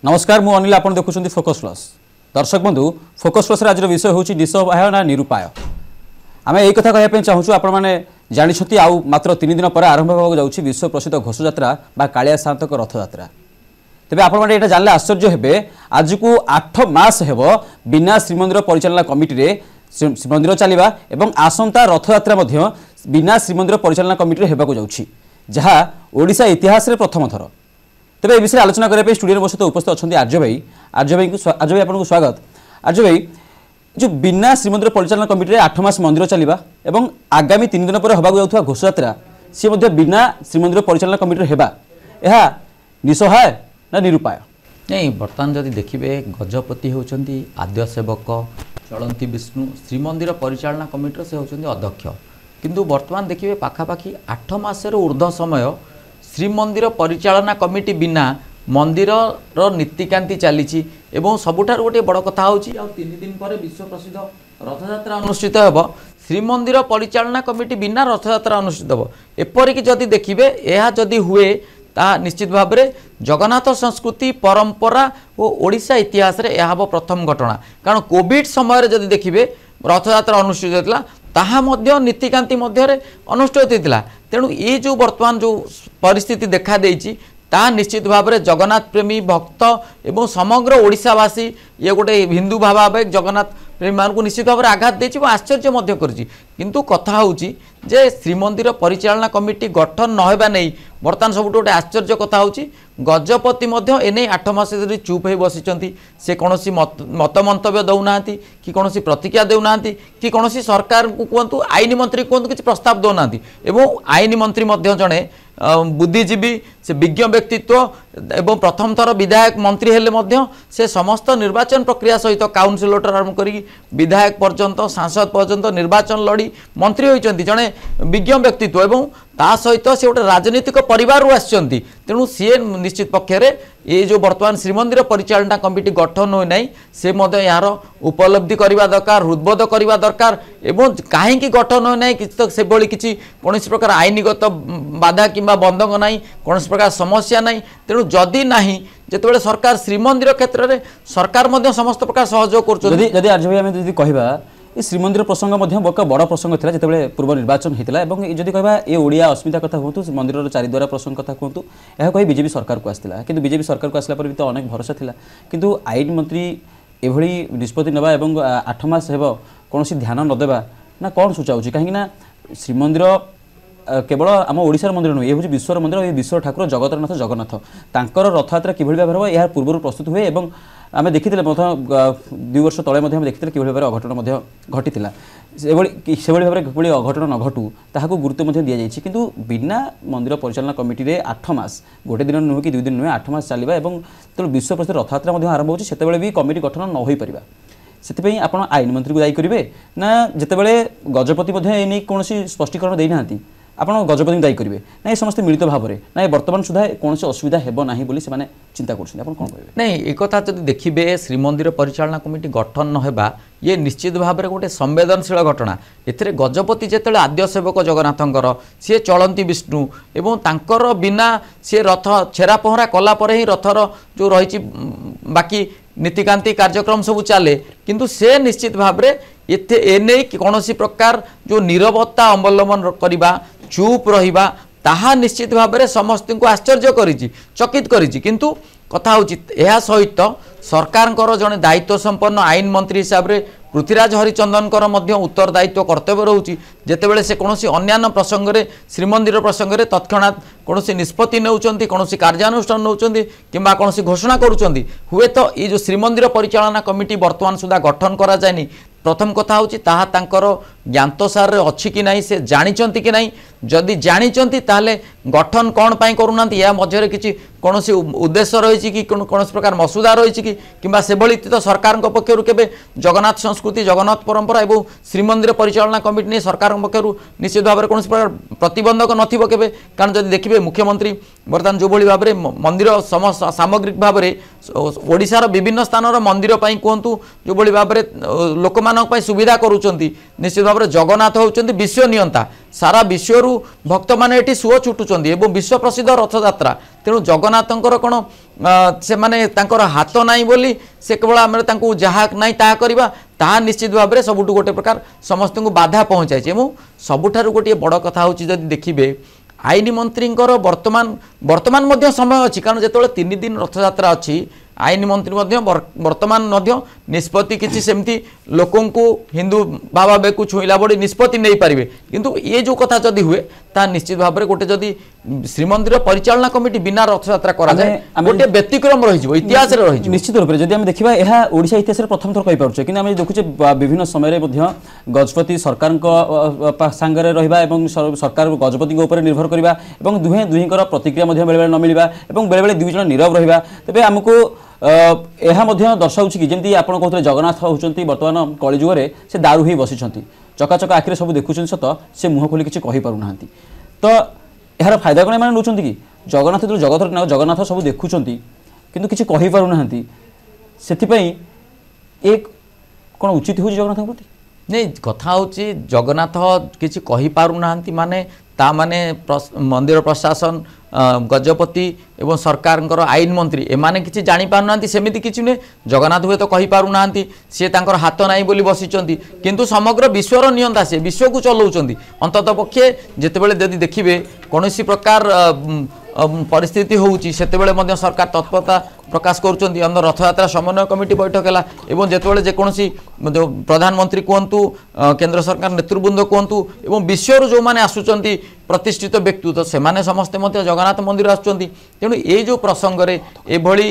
नमस्कार मु अनिल आपण देखुछंती फोकस प्लस। दर्शक बंधु फोकस प्लस आज विषय हूँ निसहाय ना निरुपाय। आम यही कथा कहवाई चाहूँ आपण मैंने जानी आउ मात्र 3 दिन पर आरंभ होगा जाऊँगी विश्व प्रसिद्ध घोषयात्रा बा कालिया सान्तक रथयात्रा। तेज आपण मैंने जानले आश्चर्य हे आज को 8 मास हेब बिना श्रीमंदिर परिचालना कमिटी श्रीमंदिर चलवा और आसंता रथयात्रा बिना श्रीमंदिर परिचालना कमिटी होगा जाऊँगी जहाँ ओडिशा इतिहास प्रथम थर। तेज ए विषय आलोचना करने स्टूडियो में सहित उपस्थित अच्छा आर्य भाई। आर्य भाई आपको स्वागत। आर्य भाई जो बिना श्रीमंदिर परिचालना कमिटी 8 मास मंदिर चलवा और आगामी 3 दिन पर होगा जाऊँ घोषयात्रा सी बिना श्रीमंदिर परिचालना कमिटी होगा यह निसहाय ना निरुपाय? नहीं बर्तमान जदि देखिए गजपति होती आद्य सेवक चलती विष्णु श्रीमंदिर परिचालना कमिटी से होती अध्यक्ष किंतु बर्तमान देखिए पाखापाखि 8 मासर ऊर्ध्व समय श्रीमंदिर परिचालना कमिटी बिना मंदिर नीतिकांति चली सबुठार गोटे बड़ कथा हूँ 3 दिन पर विश्व प्रसिद्ध रथयात्रा अनुष्ठित हो श्रीमंदिर परिचालना कमिटी बिना रथयात्रा अनुष्ठित हो। एपरिक जदि देखिए यह जदि हुए ता निश्चित भाव में जगन्नाथ संस्कृति परंपरा और ओडिशा इतिहास रे यह प्रथम घटना। कारण कोविड समय जदि देखिए रथयात्रा अनुष्ठित होता ताहा मध्य नीतिकांति मध्य अनुष्ठित होता। तेणु ये जो वर्तमान जो परिस्थिति देखा देइछि ता निश्चित भाव में जगन्नाथ प्रेमी भक्त एवं समग्र ओडिशावासी ये गोटे हिंदू भावावेग जगन्नाथ प्रेमी मान को निश्चित भाव में आघात देछि आश्चर्य करिछि। किंतु कथा होउछि जे श्रीमंदिर परिचालना कमिटी गठन न होबा नहीं बर्तमान सब गोटे आश्चर्य कथा होउछि गजपति मध्य एने 8 मास धरि चुप हो बसिचंती से कौनसी मत मंतव्य दौना कि कौनसी प्रतिक्रिया देउना कि कौनसी सरकार को कहतु आईन मंत्री कहतु किसी प्रस्ताव दौना एवं आईन मंत्री मध्य जड़े बुद्धिजीवी से विज्ञ व्यक्तित्व एवं प्रथम थर विधायक मंत्री हेले मध्य से समस्त निर्वाचन प्रक्रिया सहित काउनसिलर आरंभ करी विधायक पर्यंत सांसद पर्यंत निर्वाचन लड़ी मंत्री होइचंती जड़े विज्ञ व्यक्तित्व एवं ता सहित से गोटे राजनीतिक परिवार आसचंती। तेणु सी निश्चित पक्षर ये जो वर्तमान श्रीमंदिर परिचालना कमिटी गठन हो नहीं से यार उपलब्धि करने दरकार हृदबोध करने दरकार एवं कहीं गठन हो नहीं तो से किसी कौन प्रकार आईनगत बाधा कि बंधक ना कौन प्रकार समस्या ना। तेणु जदि ना जिते सरकार श्रीमंदिर क्षेत्र में सरकार समस्त प्रकार सहयोग कर श्रीमंदिर प्रसंग एक बड़ प्रसंग था जिते पूर्व निर्वाचन होता है जदि कह ये ओडिया अस्मिता कथा कहतु मंदिर चारिद्वार प्रसंग कथा कहतु यह कही बीजेपी सरकार को आसाला कि बीजेपी सरकार को आसला पर भी तो अनेक भरोसा था किंतु आईन मंत्री एभली निष्पत्ति नेबा एवं 8 मास हेब कौन ध्यान नदेबा ना कौन सूचाऊँ कहीं श्रीमंदिर केवल आम ओडिशार मंदिर नुहे ये हूँ विश्वर मंदिर ये विश्व ठाकुर जगतरनाथ जगन्नाथ तांकर रथयात्रा किभली भाव में यार पूर्व प्रस्तुत हुए और आम देखी 2 वर्ष तले देखी कि भाव अघटन घटी से भाव में अघटन न घटू ताकू गुरुत्व दि जाइए किंतु बिना मंदिर परिचालना कमिटी रे 8 मास गोटे दिन नुहे कि 2 दिन नुहे 8 मास चलवा और जो विश्व प्रसिद्ध रथयात्रा आरंभ होते भी कमिटी गठन न हो पार से आप आईन मंत्री को दायी करेंगे ना जितेबाला गजपति कौन स्पष्टीकरण देना आप गजपति दायी करेंगे ना ये समस्त मिलित भाव में ना बर्तमान सुधा कौन असुविधा है ना बोली से चिंता कर नहीं एक कथा जब देखिए श्रीमंदिर परिचालना कमिटी गठन न होगा ये निश्चित भाव में गोटे संवेदनशील घटना। एथिरे गजपति जिते आद्य सेवक जगन्नाथंकर सी चलती विष्णु एवं तांकर बिना सी रथ छेरा पहरा कलापर ही रथर जो रही बाकी नीतिकांति कार्यक्रम सब चले किंतु से निश्चित भाव में एने कौन प्रकार जो नीरवता अवलंबन करवा चुप रहिबा ताहा निश्चित भाव में समस्त को आश्चर्य करिछि चकित करिछि। किंतु कथा हूँ यह सहित सरकार जड़े दायित्व संपन्न आईन मंत्री हिसाब से पृथ्वीराज हरिचंदनकर उत्तरदायित्व कर्तव्य रोचे जितेबाला से कौन अन्य प्रसंग में श्रीमंदिर प्रसंग में तत्क्षणात कौन निष्पत्ति नौकरी कौन कार्यानुष्ठान नौकरी कि कौन घोषणा करुँच हुए तो ये जो श्रीमंदिर परिचालना कमिटी वर्तमान सुधा गठन करा जायनि प्रथम कथा हूँ तांकर ज्ञातसार अच्छी कि नहीं से जानी कि नहीं जदि जानी ताले गठन कौन पाई करूना या मध्य किसी कौन उद्देश्य रही कि कौन प्रकार मसुदा रही कि से तो सरकार पक्षर के जगन्नाथ संस्कृति जगन्नाथ परंपरा और श्रीमंदिर परिचालना कमिटी नहीं सरकार पक्षर निश्चित भाव में कौन प्रकार प्रतिबंधक नथिबो केबे। कारण जदि देखिए मुख्यमंत्री बर्तमान जो भाव में मंदिर सामग्रिक भाव में ओडिशार विभिन्न स्थान मंदिर कहतु जो भाव में लोक सुविधा करुँच निश्चित भाव तापर जगन्नाथ होउचंदी विश्व नियंता सारा विश्वरू भक्त माने एठी सुओ छुटुचंदी एवं विश्व प्रसिद्ध रथयात्रा तेणु जगन्नाथंकर कोन से माने तांकर हाथ नाही बोली से केवल आम तांको जहा नाही ताहा करबा ताहा निश्चित भाव में सबुठु गोटे प्रकार समस्त को बाधा पहुँचाई एवं सबुठारु गोटे बड़ कथा होची जदि देखिबे आईन मंत्री वर्तमान वर्तमान मध्य समय अच्छी कारण जो 3 दिन रथयात्रा अच्छी आईन मंत्री वर्तमान निष्पत्ति किसी सेमती लोकों को हिंदू भाव को छुईला बड़ी निष्पत्ति नहीं पारे किंतु ये जो कथा जदि हुए ता निश्चित भाव में गोटे जदि श्रीमंदिर परिचालना कमिटी बिना रथयात्रा करा जाए गोटे व्यतिक्रम रही इतिहास रही निश्चित रूप से जब आम देखा यह ओडिशा इतिहास प्रथम थर कहीपे कि आम देखुचे विभिन्न समय गजपति सरकार सांगे रहा सरकार गजपति उपर निर्भर करवा दुहे दुहींकर प्रतिक्रिया बेले न मिलवा बेले बेले दुई जन नीरव रहा तेज आमको यह दर्शाऊँ कि जमी आप कहते जगन्नाथ होती बर्तमान कलिजुगे से दारू ही बसी चकाचक आखिरे सब देखुं सत से मुह खोली किसी कहीपना तो यार फायदा कौन मैंने नौकरी कि जगन्नाथ जो जगत जगन्नाथ सब देखुं किंतु किसी कहीपना से कौन उचित हो जगन्नाथ प्रति नहीं कथा हूँ जगन्नाथ किसी कहीपना माने ता माने मंदिर प्रशासन गजपति एवं सरकार आईन मंत्री एमाने किसी जानी पारना सेमिति किसी नुहे जगन्नाथ हुए तो कही पारना सी तांकर हाथ नाई बोली बसिचंती किंतु समग्र विश्वर नियंता से विश्व को चलाउचंती अंतत पक्षे जेतेबेले यदि देखिबे कौनसी प्रकार परिस्थिति होउची सेतेबेले मध्य सरकार तत्परता प्रकाश करुचंती हम रथयात्रा समन्वय कमिटी बैठक है एवं जेतेबेले जेकोसी जो प्रधानमंत्री कहतु केंद्र सरकार नेतृवृंद कहतु एवं विश्वर जो माने आसुचंती प्रतिष्ठित व्यक्ति तो सेमाने समस्ते मध्य जगन्नाथ मंदिर आसुचंती तेणु ये जो प्रसंग रे एभली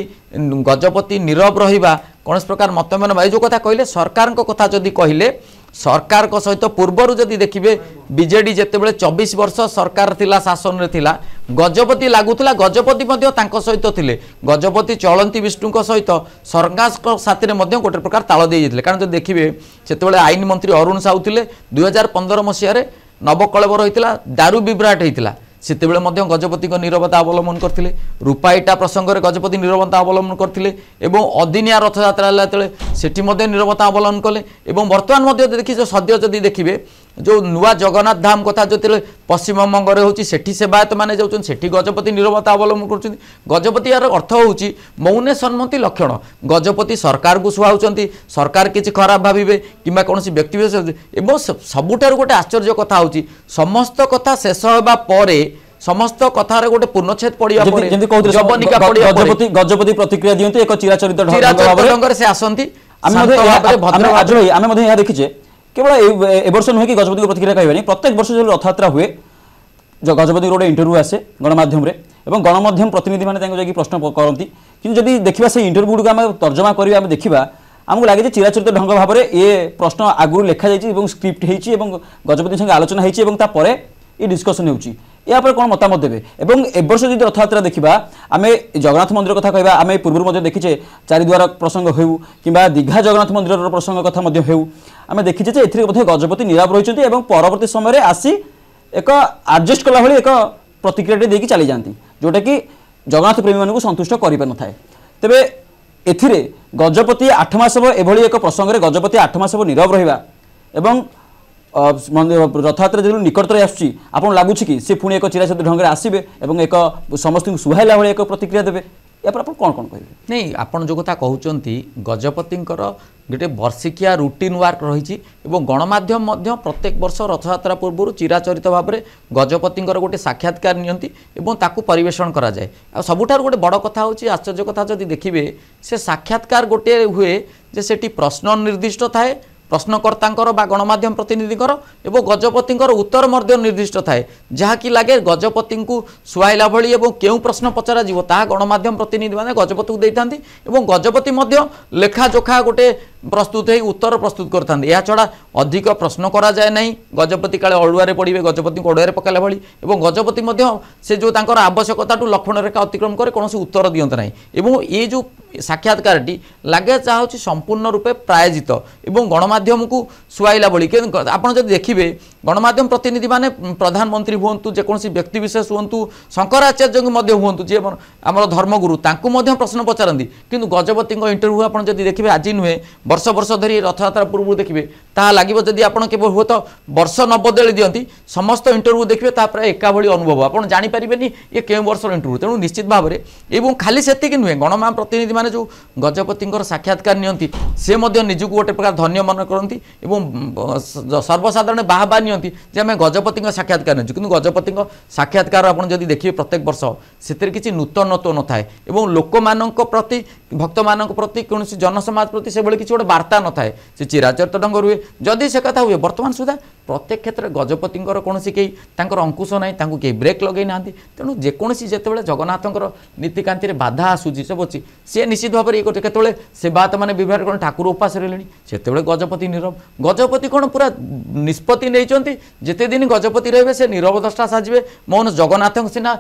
गजपति नीरव रहिबा कौन प्रकार मतमेन भाई जो कथा कहले सरकार कथा जदि कहले सरकार को सहित पूर्वर जदि देखिए बीजेडी जितेबाला 24 वर्ष सरकार थिला शासन रे थिला गजपति लागुला गजपति सहित थिले गजपति चलंती विष्णु सहित सरकार साथी में गोटे प्रकार ताल दे जाते कारण जब देखिए से आईन मंत्री अरुण साहू थे 2015 मसीह नवकलेवर होता दारू बिभ्राट होता सेतेबेले गजपति नीरवता अवलम्बन करते रूपाईटा प्रसंग में गजपति नीरवता अवलम्बन करते अदिनिया रथयात्रा सेठी नीरवता अवलम्बन कले बर्तमान देखिए सद्य जदि देखिए जो नुआ जगन्नाथ धाम कथा जो पश्चिमबंग में होती सेवायत मैंने जाऊँ सेठी गजपति नीरवता अवलम्बन कर गजपति यार अर्थ हूँ मौने सम्मति लक्षण गजपति सरकार को सुहाउंट सरकार किसी खराब भावे कि कौन व्यक्ति विशेष सबुठार गोटे आश्चर्य कथा हूँ समस्त कथा शेष होगा समस्त कथार गोटे पूर्णछेद पड़ा गजपति प्रतिक्रिया दियंती एक चिराचरित ढंग से आसती देखीचे केवल ए वर्ष नुहे कि गजपति को प्रतिक्रिया कहबानी प्रत्येक वर्ष जो रथयात्रा हुए जो गजपति गोटे इंटरव्यू आसे गणमाध्यम गणमाध्यम प्रतिनिधि मैंने प्रश्न करती कि जब देखा से इंटरव्यू गुड़ आम तर्जमा करा देखा आमको लगे चिराचरित ढंग भाव में ये प्रश्न आगु लिखा जाइए स्क्रिप्ट हो गजपति संगे आलोचना होती ये डिस्कसन होपर कौन मतामत देवे और ए वर्ष जो रथयात्रा देखा आम जगन्नाथ मंदिर कथा कहवा आम पूर्व देखीचे चारिद्वार प्रसंग हो कि दीघा जगन्नाथ मंदिर प्रसंग कथा आम देखीचे गजपति नीरव रही परवर्ती समय आसी एक आडजस्ट कला भाई एक प्रतिक्रिया देकी चली जाती जोटा कि जगन्नाथ प्रेमी मानक संतुष्ट कर न था तेरे एथिरे गजपति 8 मास एभली एक प्रसंग में गजपति 8 मास नीरव रहा रथयात्रा जो निकटतर आसूँ आपन लगुच कि सी पुणी एक चिराचरित ढंग से आसवे और एक समस्त को सुहाइला भाई एक प्रतिक्रिया देवे या पर कौन कौन कहे नहीं आपन जो कथा कहते गजपति गोटे वर्षिकिया रुटीन वर्क रही गणमाध्यम प्रत्येक वर्ष रथयात्रा पूर्व चिराचरित भाव में गजपति गोटे साक्षात्कार नियंती ताकू परिवेषण करा जाए आ सबुठार गोटे बड़ कथा होची आश्चर्य कथा जदि देखिए से साक्षात्कार गोटे हुए जे सेठी प्रश्न निर्दिष्ट थाए प्रश्नकर्ता गणमाध्यम प्रतिनिधि एवं गजपति उत्तर निर्दिष्ट थाए जहाँकि लगे गजपति को सुहाइला भली क्यों प्रश्न पचरा ता गणमाध्यम प्रतिनिधि मैंने गजपति को देते गजपति लेखाजोखा गोटे प्रस्तुत हो उत्तर प्रस्तुत करता छड़ा अधिक प्रश्न करा जाए नहीं गजपति काले अड़ुआरे पड़े गजपति को अड़ुआरे पकाला भली गजपति से जो आवश्यकता लक्षण रेखा अतिक्रम करे कौन उत्तर दियंत नहीं ये जो साक्षात्कार लगे चाहूँ संपूर्ण रूपे प्रायोजित और गणमाध्यम को सुहाइला भली आप देखिए गणमाध्यम प्रतिनिधि माने प्रधानमंत्री हूँ जेकोसी व्यक्ति विशेष हूँ शंकराचार्य हूँ जी आम धर्मगुरु तांकु प्रश्न पचारती किंतु गजपति इंटरव्यू आप देखिए आज नुहे वर्ष वर्ष धरी रथयात्रा पूर्व देखिए ତାହା ଲାଗିବ ଯଦି ଆପଣ କେବଳ ହୁଏତ ବର୍ଷ ନ ବଦଳି ଦିଅନ୍ତି ସମସ୍ତ ଇଣ୍ଟରଭ୍ୟୁ ଦେଖିବେ ତା ପ୍ରାୟ ଏକା ଭଳି ଅନୁଭବ ଆପଣ ଜାଣିପାରିବେନି ଏ କେଉଁ ବର୍ଷର ଇଣ୍ଟରଭ୍ୟୁ। ତେଣୁ ନିଶ୍ଚିତ ଭାବରେ ଏବଂ ଖାଲି ସେତିକି ନୁହେଁ ଗଣମାଧ୍ୟମ ପ୍ରତିନିଧି ମାନେ ଯେଉଁ ଗଜପତିଙ୍କର ସାକ୍ଷାତକାର ନିଅନ୍ତି ସେ ମଧ୍ୟ ନିଜକୁ ଗୋଟେ ପ୍ରକାର ଧନ୍ୟ ମନେ କରନ୍ତି ଏବଂ ସର୍ବସାଧାରଣ ବାହାବା ନିଅନ୍ତି ଯେ ଆମେ ଗଜପତିଙ୍କ ସାକ୍ଷାତକାର ନେଉଛୁ। କିନ୍ତୁ ଗଜପତିଙ୍କ ସାକ୍ଷାତକାର ଆପଣ ଯଦି ଦେଖିବେ ପ୍ରତ୍ୟେକ ବର୍ଷ ସେଥିରେ କିଛି ନୂତନତ୍ୱ ନଥାଏ ଏବଂ ଲୋକମାନଙ୍କ ପ୍ରତି ଭକ୍ତମାନଙ୍କ ପ୍ରତି କୌଣସି ଜନସମାଜ ପ୍ରତି ସେଭଳି କିଛି ଗୋଟେ ବାର୍ତ୍ତା ନଥାଏ। ସେ ଚିରାଚରିତ ଢଙ୍ଗ ରୁହେ ଯଦି ସେ କଥା ହୁଏ ବର୍ତ୍ତମାନ ସୁଦ୍ଧା ପ୍ରତ୍ୟେକ କ୍ଷେତ୍ରରେ ଗଜପତିଙ୍କର କୌଣସି କେହି ତାଙ୍କର ଅଙ୍କୁଶ ନାହିଁ ତାଙ୍କୁ କେହି ବ୍ରେକ୍ ଲଗାଇ ନାହାନ୍ତି। ତେଣୁ ଯେକୌଣସି ଯେତେବେଳେ ଜଗନ୍ନାଥଙ୍କର ନୀତିକାନ୍ତିରେ ବାଧା ଆସୁଛି ସବୁ ଅଛି ସେ ନିଶ୍ଚିତ ଭାବରେ ଇଏ କରୁଛି। କେତେବେଳେ ସେବାୟତ ମାନେ ବିବାହ କ'ଣ ଠାକୁର ଉପାସ ରହିଲେଣି ସେତେବେଳେ ଗଜପତି ନୀରବ। ଗଜପତି କ'ଣ ପୁରା ନିଷ୍ପତ୍ତି ନେଇଛନ୍ତି ଯେତେ ଦିନ ଗଜପତି ରହିବେ ସେ ନୀରବ ଦୃଷ୍ଟା ସାଜିବେ। ମୋହନ ଜଗନ୍ନାଥଙ୍କ ସିନା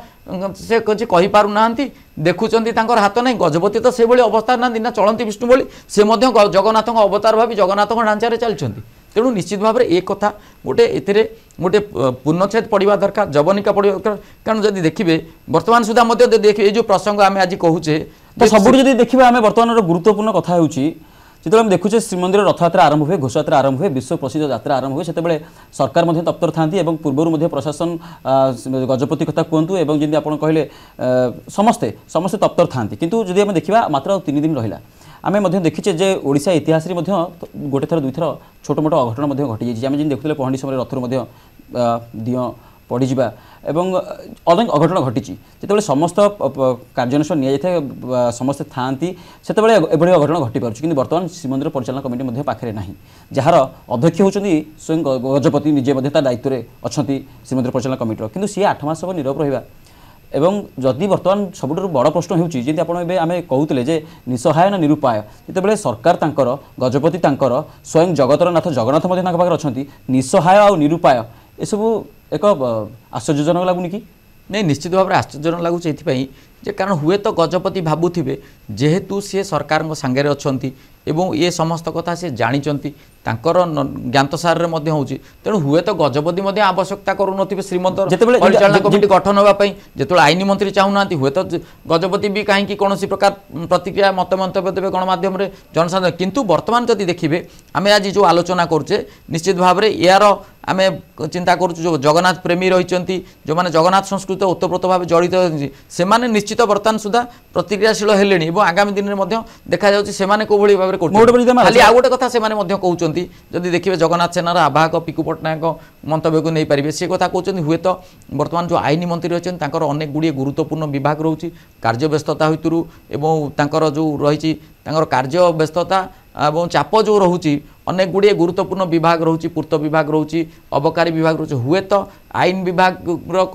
ସେ କିଛି କହିପାରୁନାହାନ୍ତି ଦେଖୁଛନ୍ତି ତାଙ୍କର ହାତ ନାହିଁ। ଗଜପତି ତ ସେଭଳି ଅବସ୍ଥା ନାହାନ୍ତି ନା ଚଳନ୍ତି ବିଷ୍ଣୁ ଭଳି ସେ ମଧ୍ୟ ଜଗନ୍ନାଥଙ୍କ ଅବତାର ଭାବି ଜଗନ୍ନାଥଙ୍କ ଢାଞ୍ଚାରେ ଚାଲିଛନ୍ତି। ତେଣୁ ନିଶ୍ଚିତ ଭାବରେ ଏ କଥା ଗୋଟେ ଏଥିରେ ଗୋଟେ ପୂର୍ଣ୍ଣଚ୍ଛେଦ ପଡ଼ିବା ଦରକାର ଜବନିକା ପଡ଼ିବା ଦରକାର। କାରଣ ଯଦି ଦେଖିବେ ବର୍ତ୍ତମାନ ସୁଦ୍ଧା ମଧ୍ୟ ଯଦି ଦେଖିବେ ଏଇ ଯେଉଁ ପ୍ରସଙ୍ଗ ଆମେ ଆଜି କହୁଛେ ତ ସବୁଠୁ ଯଦି ଦେଖିବା ଆମେ ବର୍ତ୍ତମାନର ଗୁରୁତ୍ୱପୂର୍ଣ୍ଣ କଥା ହେଉଛି যেতবে আমি দেখুছে শ্রীমন্দির রথযাত্রা আরম্ভ হুয়ে ঘোষযাত্রা আরম্ভ হুয়ে বিশ্ব প্রসিদ্ধ যাত্রা আরম্ভ হুয়ে সেতবে সরকার মধ্যে তৎপর থাকি এবং পূর্বর মধ্যে প্রশাসন গজপতি কথা কুহতু এবং যেমনি আপনার কহিলে সমস্তে সমস্তে তৎপর থাকি কিন্তু যদি আমি দেখা মাত্র 3 দিন রহিলা আমি মধ্যে দেখিছে যে ওড়িশা ইতিহাসরে মধ্যে গোটে থর দুই থর ছোট মোট অঘটন মধ্যে ঘটি যাইছে আমি যেমন দেখুলে পহণ্ডি সময় রথর মধ্যে দিও পড়িযা এবং অনেক অঘটন ঘটিছি যেতবে সমস্ত কার্যানুষ্ঠান নিয়ে যাই সমস্তে থাকি সেতবে এভাবে অঘটন ঘটি পারছে কিন্তু বর্তমান শ্রীমন্দির পরিচালনা কমিটি মধ্যে পাখে না যার অধ্যক্ষ হচ্ছেন স্বয়ং গজপতি নিজে মধ্যে তার দায়িত্বে অনেক শ্রীমন্দির পরিচালনা কমিটির কিন্তু সি 8 মাস হব নীরব রহবা এবং যদি বর্তমান সবুঠার বড় প্রশ্ন হচ্ছে যেমন আপনার এবে আমি কহুলে যে নিঃসহায় না নিরুপায় যেতবে সরকার তাঁর গজপতি তাঁর স্বয়ং জগতর নাথ জগন্নাথ মধ্যে তাঁর পাখে অনেক নিঃসহায় আর নিরুপায় এসবু এক আশ্চর্যজনক লাগুনি কি? नहीं निश्चित भाव में आश्चर्यजनक लगुच ये जे कारण हुए तो गजपति भावुवे जेहेतु सी सरकार सांगे अच्छा एवं ये समस्त कथा सी जानी ज्ञातसार हो तेणु हुए तो गजपति आवश्यकता करूँ श्रीमंत परिचालना कमिटी गठन होगापी जो आईन मंत्री चाहूना हुए तो गजपति भी कहीं कौन प्रकार प्रतिक्रिया मत मंतव्य देवे गणमाध्यम जनसाधारण किंतु वर्तमान जदि देखिए आम आज जो आलोचना करुचे निश्चित भाव में यार आम चिंता करूँ जो जगन्नाथ प्रेमी रही जो मैंने जगन्नाथ संस्कृत ओतप्रोत भाव जड़ित से निश्चित बर्तमान सुधा प्रतिक्रियाशील हेले और आगामी दिन में देखा जाए कौली भाव खाली आउ गोटे कथा से कहते जदि देखिए जगन्नाथ सेनार आवाहक पिकु पट्टनायक मंतव्य को नहीं पारे सी कथा कहते हुए तो बर्तमान जो आईन मंत्री रही अनेक गुड़िए गुरुत्वपूर्ण विभाग रोचे कार्य व्यस्तता भितर एवं जो रही कार्य व्यस्तता और चाप जो रोचे अनेक गुड़िए गुरुत्वपूर्ण विभाग रोचे पूर्त विभाग रोचे अबकारी विभाग रोचे हुए तो आईन विभाग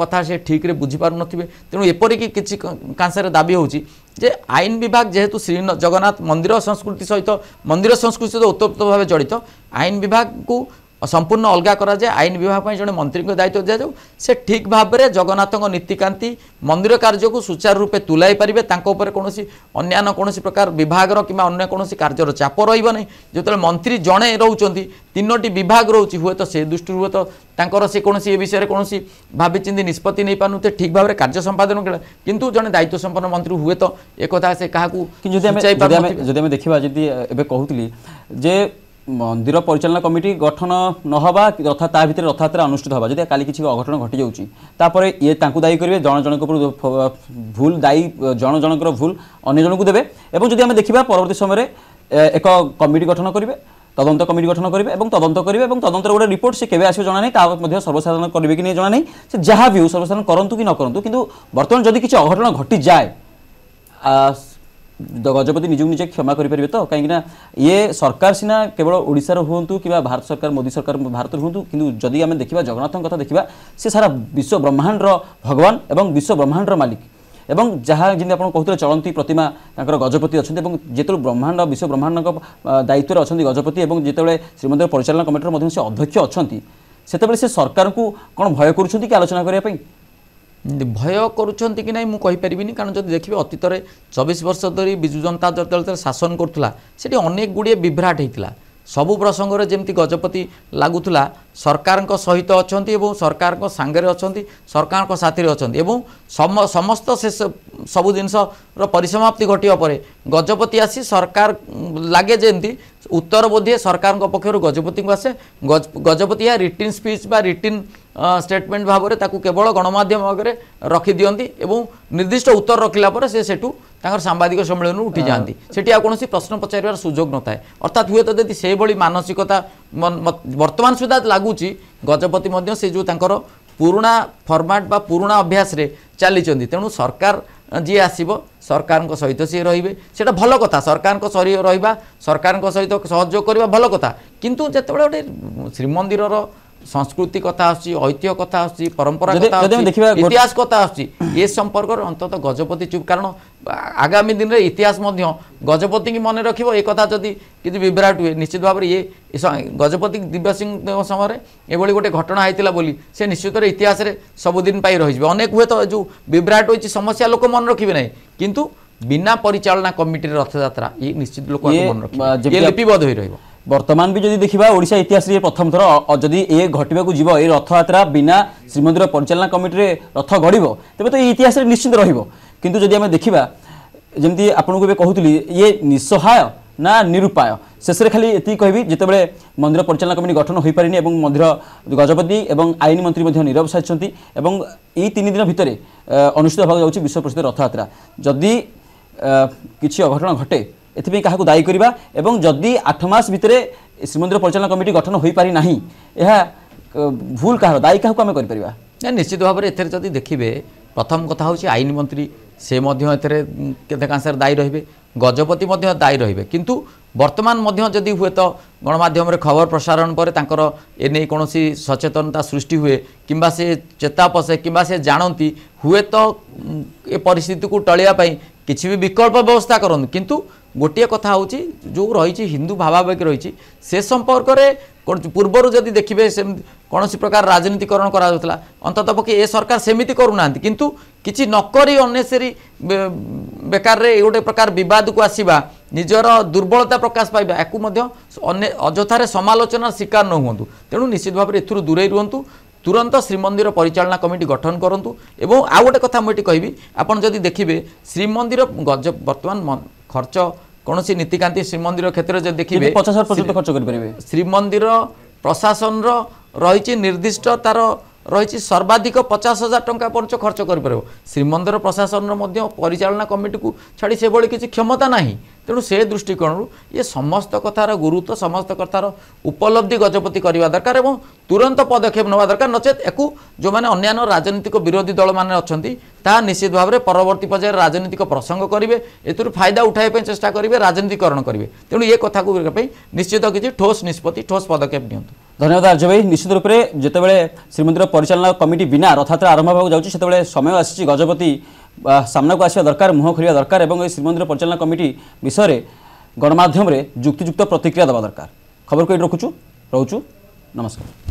कथा से ठीक रे बुझी पार नथिबे तेणु एपरिक किसी कांसरे दाबी होची जे आईन विभाग जेहेतु श्री जगन्नाथ मंदिर संस्कृति सहित मंदिर संस्कृति सहित ओतप्रोत भाव जड़ित आईन विभाग को संपूर्ण अलग करा जाए आईन विभाग जड़े मंत्री को दायित्व दि जाऊ से ठीक भाव में जगन्नाथ नीतिकांति मंदिर कार्य को सुचारू रूपे तुलाई पारे कौन अन्य कौन प्रकार विभाग कि अन्य कौन कार्यर चाप रही जो मंत्री जड़े रोचे 3टी विभाग रोचे हुए तो से दृष्टि हुए तो से कौन विषय कौन भाविचिंती निष्पत्ति नहीं पारे ठीक भाव में कार्य संपादन कला किंतु जड़े दायित्व संपन्न मंत्री हुए तो एक से क्या देखा जी कहूली जे मंदिर परिचालना कमिटी गठन नहबा रथा ता भितर रथयात्रा अनुष्ठित होगा जदि काली किसी अघटन घटी जाऊँगी ये दायी करेंगे जन जन भूल दायी जन जनकर भूल अन्य जन को देवे और जदि आम देखा परवर्ती समय एक कमिटी गठन करेंगे तदंत कमिटी गठन करेंगे और तदंत करेंगे और तदंतर गोटे रिपोर्ट से केवे आसो जना नहीं सर्वसाधारण करेंगे कि नहीं जना नहीं से जहाँ भी सर्वसाधारण करूँ कि न करूँ किंतु बर्तमान जदि किसी अघटन घटी जाए गजपति निजक निजे क्षमा करेंगे तो कहीं ये सरकार सीना केवल ओडिशार हूँ कि भारत सरकार मोदी सरकार भारत हूँ कि जदि आम देखा जगन्नाथ कथा देखा सी सारा विश्व ब्रह्मांडर भगवान एवं विश्व ब्रह्मांडर मालिक एवं जहाँ जमी आप कहते चलती प्रतिमा गजपति अच्छा जो ब्रह्मांड विश्व ब्रह्मांड दायित्व अच्छा गजपति और जिते श्रीमंदिर परिचालना कमिटी से अध्यक्ष अच्छा से सरकार को कौन भय कर आलोचना करने भय करुँच कि नहीं मुझे कारण जब देखिए अतीत 24 वर्ष धरी विजु जनता दल शासन करुला से अनेक गुड़िए विभ्राट होता सबु प्रसंग रे जेमती गजपति लागुला सरकार सहित अच्छा और सरकार सांगे अच्छा सरकार साथी अच्छा और समस्त से सबु जिनस परिसमाप्ति घटिया पर गजपति आसी सरकार लगे जमी उत्तर बोधे सरकार पक्षर गजपति को आसे गजपति या रिटिन स्पीच बा रिटिन स्टेटमेंट भाव में केवल गणमाध्यम आगे रखी दियंती एवं निर्दिष्ट उत्तर रखिला पर से सेठू सांबादिक सम्मेलन उठी जाती सेठी आ कौन प्रश्न पचार सुजोग न था अर्थात हुए तो यदि से मानसिकता वर्तमान सुधा लगुच गजपति से जो तांकर पुराणा फॉर्मेट बा पुराणा अभ्यास रे चली तेणु सरकार जी आसब सरकार सहित सी रे भल कथा सरकार रहा सरकार सहित सहयोग करवा भल कथा किंतु जिते गोटे श्रीमंदिर संस्कृति कथा ऐतिह्य कथा परंपरा कथा इतिहास कथा ये संपर्क अंततः गजपति चुप कारण आगामी दिन में इतिहास गजपति की मन रखिब एक कथा जदि किसी विभ्राट हुए निश्चित भाव में ये गजपति दिव्य सिंह समय एभली गोटे घटना होता बोली से निश्चित इतिहास रे सबुदिन पाई रही अनेक हुए तो जो विभ्राट होती समस्या लोक मन रखिबे नहीं किंतु बिना परिचालना कमिटी रथयात्रा ये निश्चित लोक मन रखिबे लिपिबद्ध होई रहिबो वर्तमान भी जदि देखा ओडिशा इतिहास रे प्रथम थर जदि ए घटवाक जीव ए रथयात्रा बिना श्रीमंदिर परिचालना कमिटी रे रथ गड़ब तेज तो ये इतिहास रे निश्चित रहिबो किंतु जदि आम देखा जमी आपको भी कहूली ये निस्सहाय ना निरुपाय शेष खाली ये कहबी जितेबाला मंदिर परिचालना कमिटी गठन हो पारिनी मंदिर गजपति और आईन मंत्री नीरव साजिंट यही 3 दिन भितर अनुष्ठित होगा विश्व प्रसिद्ध रथयात्रा जदि किसी अघटन घटे एथि क्या दायी करवा एवं जदि 8 मास भितर श्रीमंदिर परिचालना कमिटी गठन हो पारि नाही भूल कह दायी क्या आम कर निश्चित भाव में एथेर जदि देखिए प्रथम कथा हूँ आईन मंत्री से केतेकांशे दायी रहिबे गजपति दायी रहिबे किंतु वर्तमान जदि हुए तो गणमाध्यम रे खबर प्रसारण पर तांकर एने कौन सचेतनता सृष्टि हुए किंबा से चेता पशे किंबा से जानती हुए तो ए परिस्थिति को टलिया पाई किसी भी विकल्प व्यवस्था करन किंतु गोटे कथा हूँ जो रही हिंदू भावावेग रही से संपर्क में पूर्वर जदि देखिए कौन प्रकार राजनीतिकरण करा अंतत पक्षे ए सरकार सेमिति करूना किंतु किसी नकरी अनेसरी बेकार रे गोटे प्रकार विवाद को आसवा निजर दुर्बलता प्रकाश पाइबा या अजथार समालोचना शिकार न हुंतु तेणु निश्चित भाव में एथुरु दूरे रुहंतु तुरंत श्रीमंदिर परिचालना कमिटी गठन करूँ एवं आउ गोटे कथा मुझे कहबी आपड़ जदि देखिए श्रीमंदिर वर्तमान खर्च कौन नीतिकांति श्रीमंदिर क्षेत्र में देखिए 50,000 खर्च करेंगे श्रीमंदिर प्रशासन रही निर्दिष्ट तार रही सर्वाधिक 50,000 टंका पर्यंत खर्च कर श्रीमंदिर प्रशासन परिचालना कमिटी को छाड़ी से भाई किसी क्षमता नहीं तेणु से दृष्टिकोण ये समस्त कथार गुरुत्व समस्त कथार उपलब्धि गजपति करवा दरकार और तुरंत पदक्षेप नेवा दरकार नचेत एकू जो मैंने अन्य राजनीतिक विरोधी दल मैंने अच्छा निश्चित भाव में परवर्ती पर्यायर राजनीतिक प्रसंग करेंगे एथुर फायदा उठाइबा चेष्टा करेंगे राजनीतिकरण करेंगे तेणु ये कथा को निश्चित किसी ठोस निष्पत्ति ठोस पदक्षेप नियंतु धन्यवाद आर्य भाई निश्चित रूप से जितेबाला श्रीमंदिर परिचालना कमिटी बिना रथयात्रा आरंभ होगा जाते समय आसी गजपति सामना को आसवा दरकार मुह खोलिया दरकार और श्रीमंदिर परिचालना कमिटी विषय गणमाध्यम जुक्तियुक्त प्रतिक्रिया देवा दरकार खबर को ये रखुचु रोचु नमस्कार।